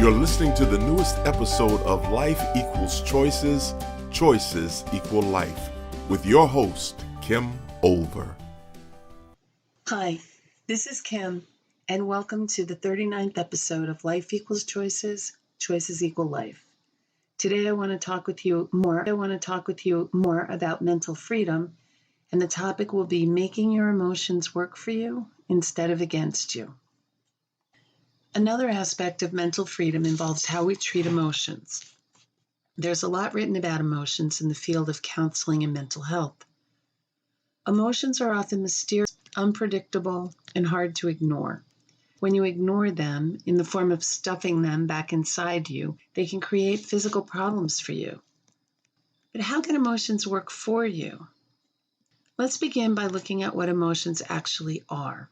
You're listening to the newest episode of Life Equals Choices, Choices Equal Life, with your host, Kim Olver. Hi, this is Kim, and welcome to the 39th episode of Life Equals Choices, Choices Equal Life. Today I want to talk with you more about mental freedom, and the topic will be making your emotions work for you instead of against you. Another aspect of mental freedom involves how we treat emotions. There's a lot written about emotions in the field of counseling and mental health. Emotions are often mysterious, unpredictable, and hard to ignore. When you ignore them in the form of stuffing them back inside you, they can create physical problems for you. But how can emotions work for you? Let's begin by looking at what emotions actually are.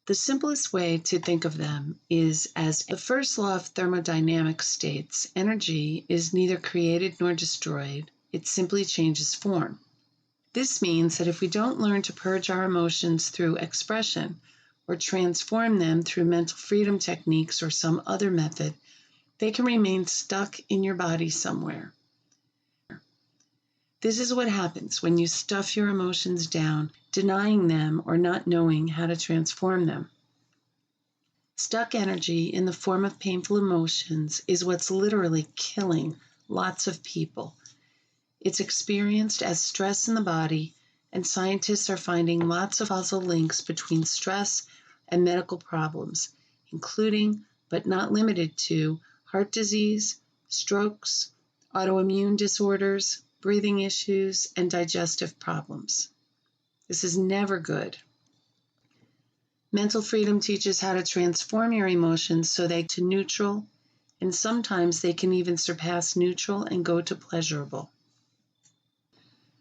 The simplest way to think of them is as the first law of thermodynamics states, energy is neither created nor destroyed, it simply changes form. This means that if we don't learn to purge our emotions through expression or transform them through mental freedom techniques or some other method, they can remain stuck in your body somewhere. This is what happens when you stuff your emotions down, denying them or not knowing how to transform them. Stuck energy in the form of painful emotions is what's literally killing lots of people. It's experienced as stress in the body, and scientists are finding lots of causal links between stress and medical problems, including, but not limited to, heart disease, strokes, autoimmune disorders, breathing issues, and digestive problems. This is never good. Mental freedom teaches how to transform your emotions so they go to neutral, and sometimes they can even surpass neutral and go to pleasurable.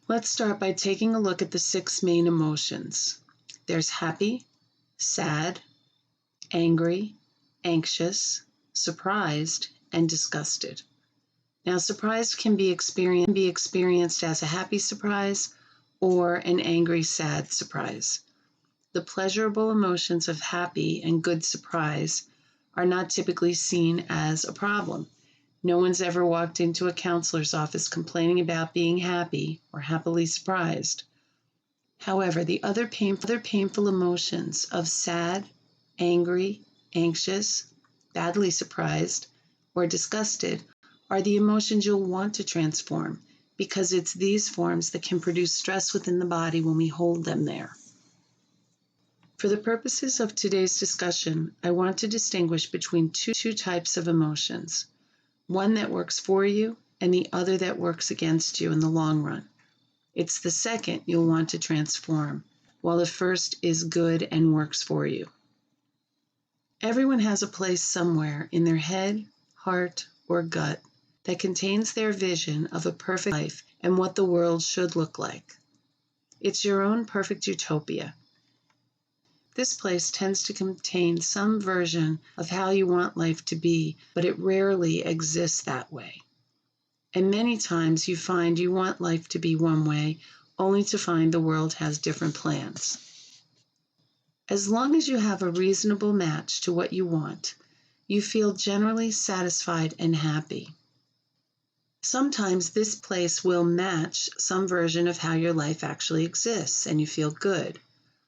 Let's start by taking a look at the 6 main emotions. There's happy, sad, angry, anxious, surprised, and disgusted. Now, surprise can be experienced as a happy surprise or an angry, sad surprise. The pleasurable emotions of happy and good surprise are not typically seen as a problem. No one's ever walked into a counselor's office complaining about being happy or happily surprised. However, the other painful emotions of sad, angry, anxious, badly surprised, or disgusted are the emotions you'll want to transform, because it's these forms that can produce stress within the body when we hold them there. For the purposes of today's discussion, I want to distinguish between two types of emotions. One that works for you and the other that works against you in the long run. It's the second you'll want to transform, while the first is good and works for you. Everyone has a place somewhere in their head, heart, or gut that contains their vision of a perfect life and what the world should look like. It's your own perfect utopia. This place tends to contain some version of how you want life to be, but it rarely exists that way. And many times you find you want life to be one way, only to find the world has different plans. As long as you have a reasonable match to what you want, you feel generally satisfied and happy. Sometimes this place will match some version of how your life actually exists, and you feel good.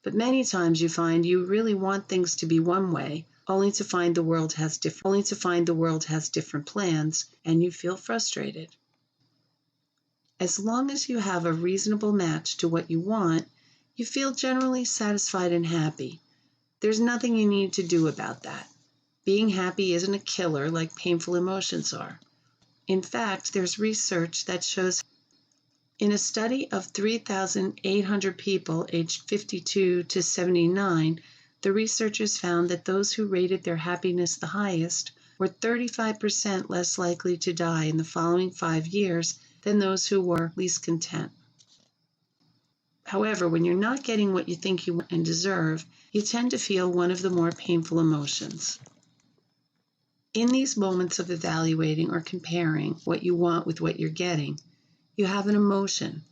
But many times you find you really want things to be one way, only to find the world has different plans, and you feel frustrated. As long as you have a reasonable match to what you want, you feel generally satisfied and happy. There's nothing you need to do about that. Being happy isn't a killer like painful emotions are. In fact, there's research that shows in a study of 3,800 people aged 52 to 79, the researchers found that those who rated their happiness the highest were 35% less likely to die in the following 5 years than those who were least content. However, when you're not getting what you think you want and deserve, you tend to feel one of the more painful emotions. In these moments of evaluating or comparing what you want with what you're getting, you have an emotion.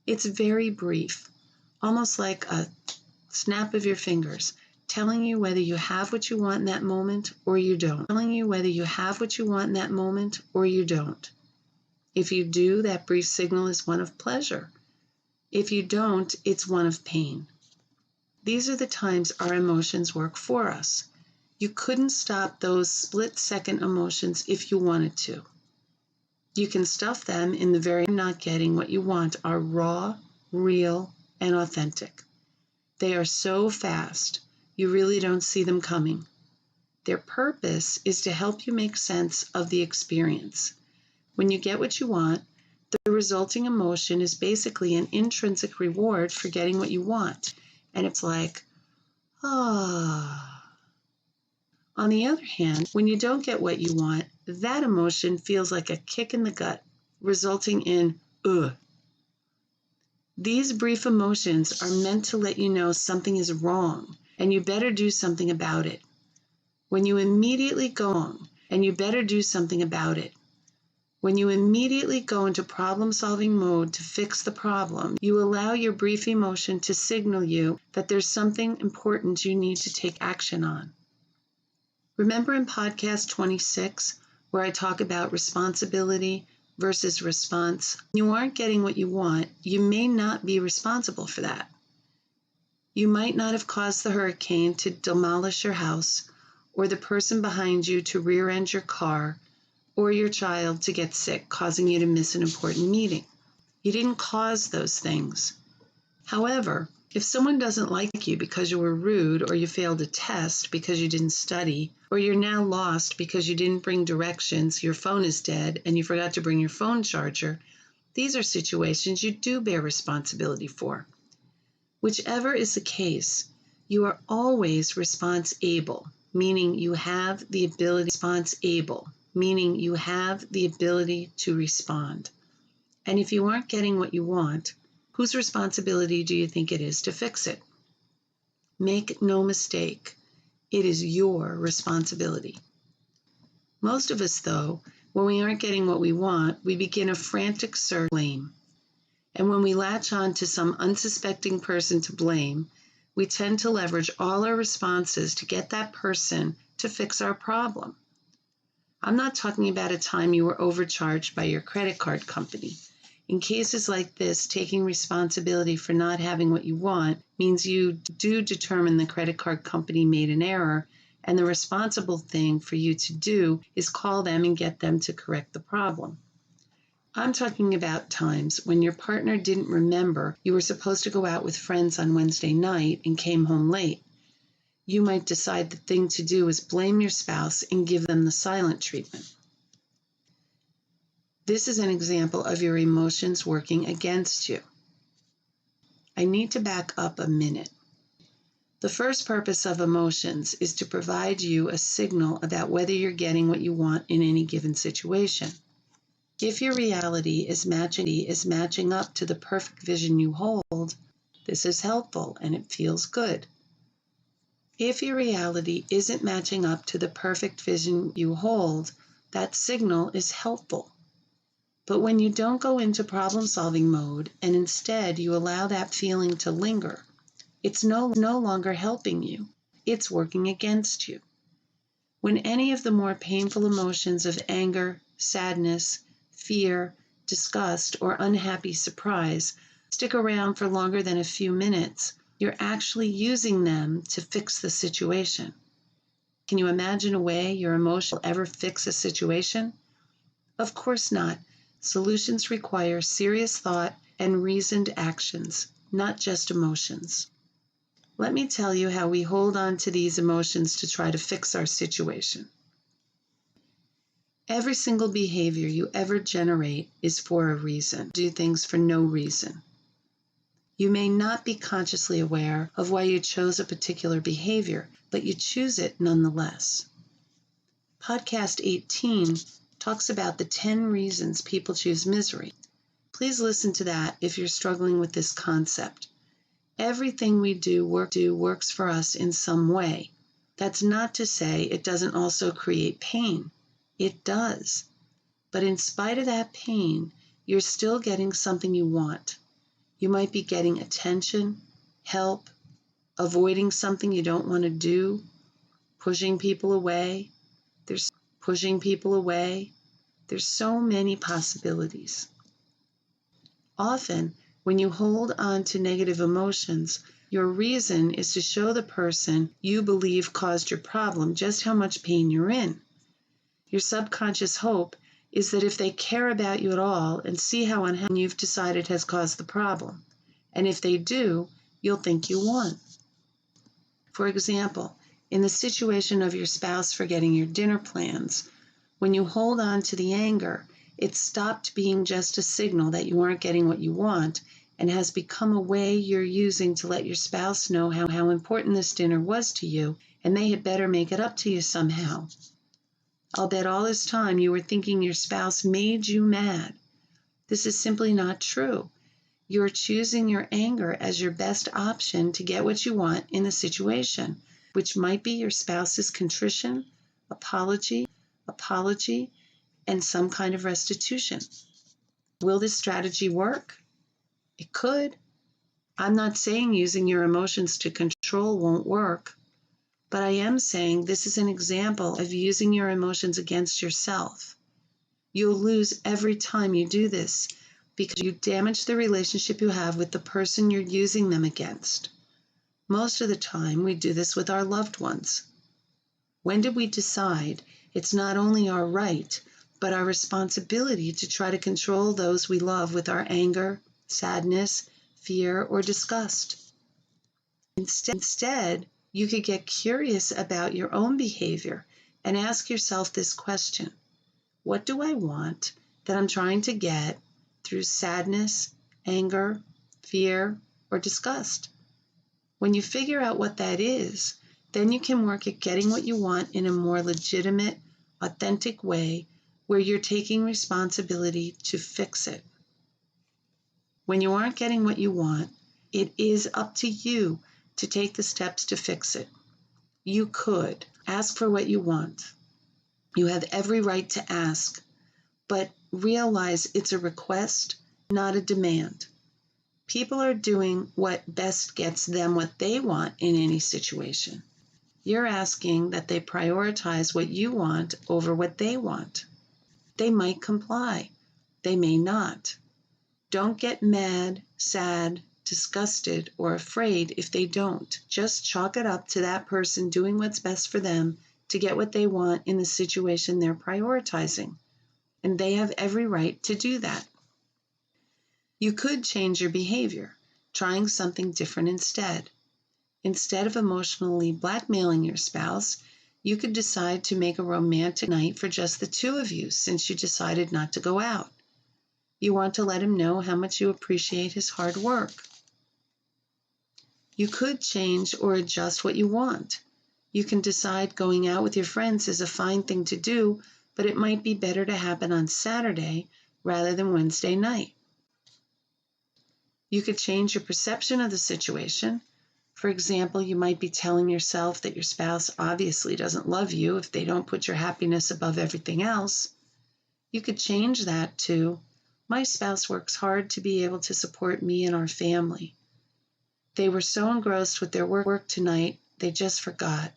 It's very brief, almost like a snap of your fingers, telling you whether you have what you want in that moment or you don't. Telling you whether you have what you want in that moment or you don't. If you do, that brief signal is one of pleasure. If you don't, it's one of pain. These are the times our emotions work for us. You couldn't stop those split-second emotions if you wanted to. You can stuff them in the very not getting what you want are raw, real, and authentic. They are so fast, you really don't see them coming. Their purpose is to help you make sense of the experience. When you get what you want, the resulting emotion is basically an intrinsic reward for getting what you want. And it's like, ah. On the other hand, when you don't get what you want, that emotion feels like a kick in the gut, resulting in ugh. These brief emotions are meant to let you know something is wrong and you better do something about it. When you immediately go on, and you better do something about it. When you immediately go into problem-solving mode to fix the problem, you allow your brief emotion to signal you that there's something important you need to take action on. Remember in podcast 26, where I talk about responsibility versus response? When you aren't getting what you want, you may not be responsible for that. You might not have caused the hurricane to demolish your house, or the person behind you to rear-end your car, or your child to get sick, causing you to miss an important meeting. You didn't cause those things. However, if someone doesn't like you because you were rude, or you failed a test because you didn't study, or you're now lost because you didn't bring directions, your phone is dead, and you forgot to bring your phone charger, these are situations you do bear responsibility for. Whichever is the case, you are always response-able, meaning you have the ability to respond. And if you aren't getting what you want, whose responsibility do you think it is to fix it? Make no mistake, it is your responsibility. Most of us, though, when we aren't getting what we want, we begin a frantic search for blame. And when we latch on to some unsuspecting person to blame, we tend to leverage all our responses to get that person to fix our problem. I'm not talking about a time you were overcharged by your credit card company. In cases like this, taking responsibility for not having what you want means you do determine the credit card company made an error, and the responsible thing for you to do is call them and get them to correct the problem. I'm talking about times when your partner didn't remember you were supposed to go out with friends on Wednesday night and came home late. You might decide the thing to do is blame your spouse and give them the silent treatment. This is an example of your emotions working against you. I need to back up a minute. The first purpose of emotions is to provide you a signal about whether you're getting what you want in any given situation. If your reality is matching up to the perfect vision you hold, this is helpful and it feels good. If your reality isn't matching up to the perfect vision you hold, that signal is helpful. But when you don't go into problem-solving mode and instead you allow that feeling to linger, it's no longer helping you. It's working against you. When any of the more painful emotions of anger, sadness, fear, disgust, or unhappy surprise stick around for longer than a few minutes, you're actually using them to fix the situation. Can you imagine a way your emotion will ever fix a situation? Of course not. Solutions require serious thought and reasoned actions, not just emotions. Let me tell you how we hold on to these emotions to try to fix our situation. Every single behavior you ever generate is for a reason. Do things for no reason. You may not be consciously aware of why you chose a particular behavior, but you choose it nonetheless. Podcast 18 talks about the 10 reasons people choose misery. Please listen to that if you're struggling with this concept. Everything we do works for us in some way. That's not to say it doesn't also create pain. It does. But in spite of that pain, you're still getting something you want. You might be getting attention, help, avoiding something you don't want to do, pushing people away. There's so many possibilities. Often, when you hold on to negative emotions, your reason is to show the person you believe caused your problem just how much pain you're in. Your subconscious hope is that if they care about you at all and see how unhappy you've decided has caused the problem, and if they do, you'll think you won. For example, in the situation of your spouse forgetting your dinner plans, when you hold on to the anger, it stopped being just a signal that you aren't getting what you want and has become a way you're using to let your spouse know how important this dinner was to you and they had better make it up to you somehow. I'll bet all this time you were thinking your spouse made you mad. This is simply not true. You're choosing your anger as your best option to get what you want in the situation, which might be your spouse's contrition, apology, and some kind of restitution. Will this strategy work? It could. I'm not saying using your emotions to control won't work, but I am saying this is an example of using your emotions against yourself. You'll lose every time you do this because you damage the relationship you have with the person you're using them against. Most of the time, we do this with our loved ones. When did we decide it's not only our right, but our responsibility to try to control those we love with our anger, sadness, fear, or disgust? Instead, you could get curious about your own behavior and ask yourself this question: what do I want that I'm trying to get through sadness, anger, fear, or disgust? When you figure out what that is, then you can work at getting what you want in a more legitimate, authentic way where you're taking responsibility to fix it. When you aren't getting what you want, it is up to you to take the steps to fix it. You could ask for what you want. You have every right to ask, but realize it's a request, not a demand. People are doing what best gets them what they want in any situation. You're asking that they prioritize what you want over what they want. They might comply. They may not. Don't get mad, sad, disgusted, or afraid if they don't. Just chalk it up to that person doing what's best for them to get what they want in the situation they're prioritizing. And they have every right to do that. You could change your behavior, trying something different instead. Instead of emotionally blackmailing your spouse, you could decide to make a romantic night for just the two of you since you decided not to go out. You want to let him know how much you appreciate his hard work. You could change or adjust what you want. You can decide going out with your friends is a fine thing to do, but it might be better to happen on Saturday rather than Wednesday night. You could change your perception of the situation. For example, you might be telling yourself that your spouse obviously doesn't love you if they don't put your happiness above everything else. You could change that to, my spouse works hard to be able to support me and our family. They were so engrossed with their work tonight, they just forgot.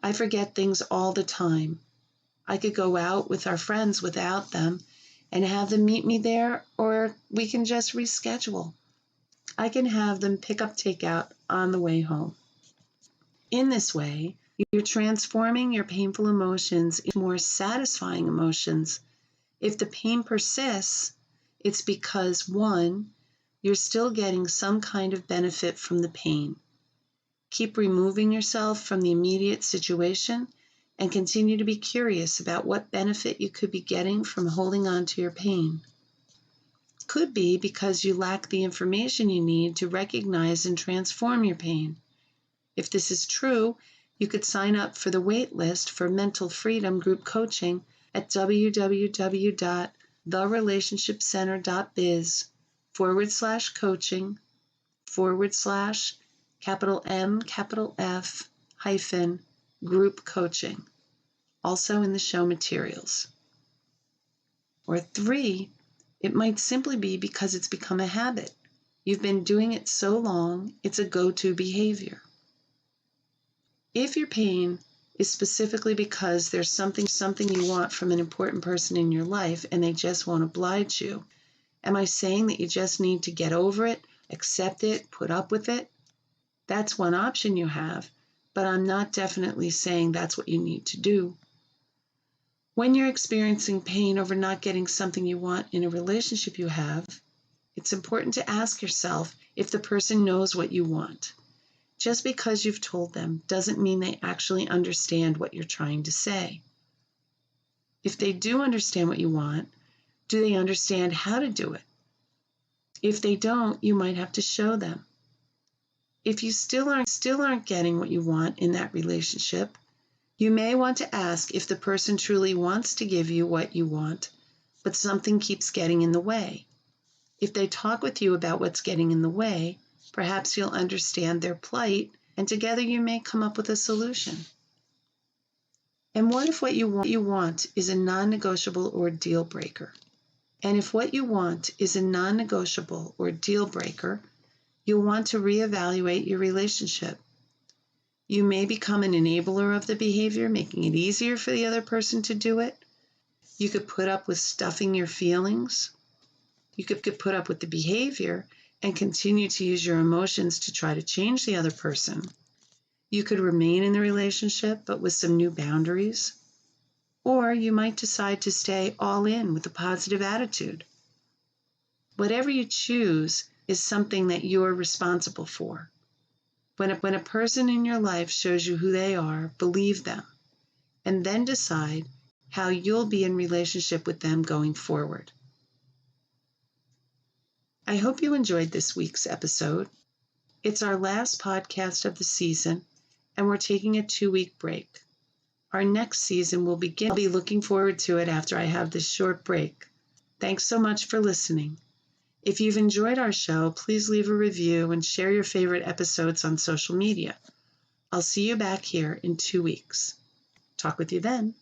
I forget things all the time. I could go out with our friends without them and have them meet me there, or we can just reschedule. I can have them pick up takeout on the way home. In this way, you're transforming your painful emotions into more satisfying emotions. If the pain persists, it's because 1, you're still getting some kind of benefit from the pain. Keep removing yourself from the immediate situation and continue to be curious about what benefit you could be getting from holding on to your pain. It could be because you lack the information you need to recognize and transform your pain. If this is true, you could sign up for the wait list for Mental Freedom Group Coaching at www.therelationshipcenter.biz/coaching/MF-group coaching, also in the show materials. Or 3, it might simply be because it's become a habit. You've been doing it so long, it's a go-to behavior. If your pain is specifically because there's something you want from an important person in your life and they just won't oblige you, am I saying that you just need to get over it, accept it, put up with it? That's one option you have, but I'm not definitely saying that's what you need to do. When you're experiencing pain over not getting something you want in a relationship you have, it's important to ask yourself if the person knows what you want. Just because you've told them doesn't mean they actually understand what you're trying to say. If they do understand what you want, do they understand how to do it? If they don't, you might have to show them. If you still aren't getting what you want in that relationship, you may want to ask if the person truly wants to give you what you want, but something keeps getting in the way. If they talk with you about what's getting in the way, perhaps you'll understand their plight, and together you may come up with a solution. And what if what you want is a non-negotiable or deal breaker? And if what you want is a non-negotiable or deal breaker, you'll want to reevaluate your relationship. You may become an enabler of the behavior, making it easier for the other person to do it. You could put up with stuffing your feelings. You could put up with the behavior and continue to use your emotions to try to change the other person. You could remain in the relationship, but with some new boundaries. Or you might decide to stay all in with a positive attitude. Whatever you choose is something that you're responsible for. When a person in your life shows you who they are, believe them, and then decide how you'll be in relationship with them going forward. I hope you enjoyed this week's episode. It's our last podcast of the season, and we're taking a 2-week break. Our next season will begin. I'll be looking forward to it after I have this short break. Thanks so much for listening. If you've enjoyed our show, please leave a review and share your favorite episodes on social media. I'll see you back here in 2 weeks. Talk with you then.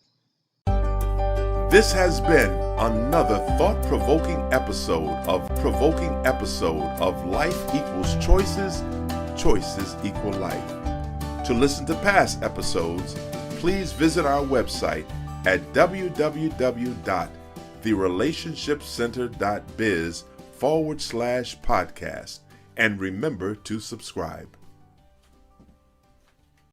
This has been another thought-provoking episode of Life Equals Choices, Choices Equal Life. To listen to past episodes, please visit our website at www.therelationshipcenter.biz/podcast and remember to subscribe.